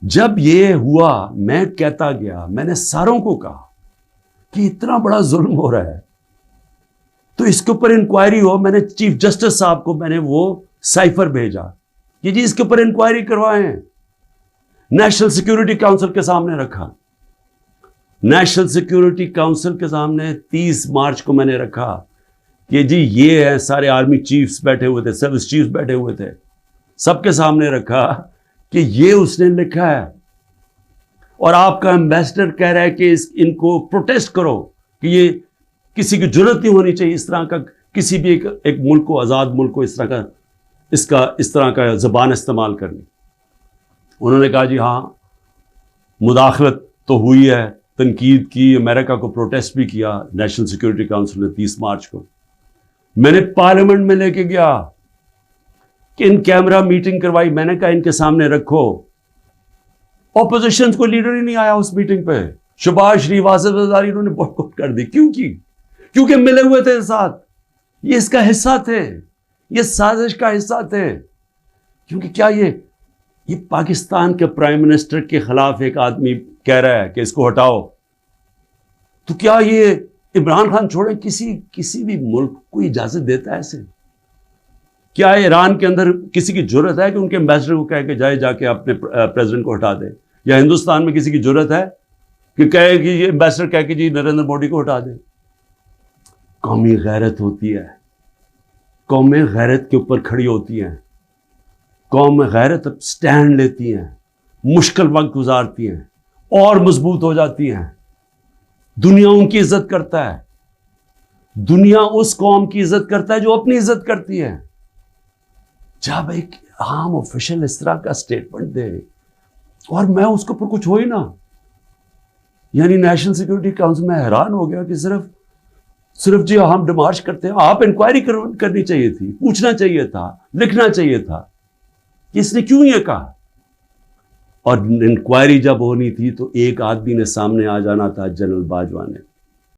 जब ये हुआ मैं कहता गया, मैंने सारों को कहा कि इतना बड़ा जुल्म हो रहा है तो इसके ऊपर इंक्वायरी हो। मैंने चीफ जस्टिस साहब को मैंने वो साइफर भेजा कि जी इसके ऊपर इंक्वायरी करवाएं। नेशनल सिक्योरिटी काउंसिल के सामने रखा, नेशनल सिक्योरिटी काउंसिल के सामने 30 मार्च को मैंने रखा कि जी ये है, सारे आर्मी चीफ्स बैठे हुए थे, सर्विस चीफ्स बैठे हुए थे, सबके सामने रखा कि ये उसने लिखा है और आपका एम्बेसडर कह रहा है कि इनको प्रोटेस्ट करो कि ये किसी की जरूरत नहीं होनी चाहिए इस तरह का, किसी भी एक मुल्क को, आज़ाद मुल्क को इस तरह का ज़बान इस्तेमाल करनी। उन्होंने कहा जी हाँ मुदाखलत तो हुई है, तनकीद की, अमेरिका को प्रोटेस्ट भी किया नेशनल सिक्योरिटी काउंसिल ने 30 मार्च को। मैंने पार्लियामेंट में लेके गया कि इन कैमरा मीटिंग करवाई, मैंने कहा इनके सामने रखो। ऑपोजिशन को लीडर ही नहीं आया उस मीटिंग पे, शहबाज शरीफ, आसिफ ज़रदारी, इन्होंने बॉयकॉट कर दी। क्योंकि मिले हुए थे साथ, ये इसका हिस्सा थे, ये साजिश का हिस्सा थे। क्योंकि क्या ये पाकिस्तान के प्राइम मिनिस्टर के खिलाफ एक आदमी कह रहा है कि इसको हटाओ, तो क्या ये इमरान खान छोड़े किसी भी मुल्क को इजाजत देता है ऐसे? क्या ईरान के अंदर किसी की जरूरत है कि उनके एम्बेसडर को कहे कि जाके अपने प्रेसिडेंट को हटा दे? या हिंदुस्तान में किसी की जरूरत है कि कहे कि ये एम्बेसडर कहे कि जी नरेंद्र मोदी को हटा दे? कौमी गैरत होती है, कौमें गैरत के ऊपर खड़ी होती हैं, कौम गैरत स्टैंड लेती हैं, मुश्किल वक्त गुजारती हैं और मजबूत हो जाती हैं। दुनिया उनकी इज्जत करता है, दुनिया उस कौम की इज्जत करता है जो अपनी इज्जत करती है। जब एक आम ऑफिशियल इस तरह का स्टेटमेंट दे और मैं उसके ऊपर कुछ हो ही ना, यानी नेशनल सिक्योरिटी काउंसिल में हैरान हो गया कि सिर्फ जी हम डिमार्च करते हैं। आप इंक्वायरी करनी चाहिए थी, पूछना चाहिए था, लिखना चाहिए था कि इसने क्यों ये कहा। और इंक्वायरी जब होनी थी तो एक आदमी ने सामने आ जाना था, जनरल बाजवा ने।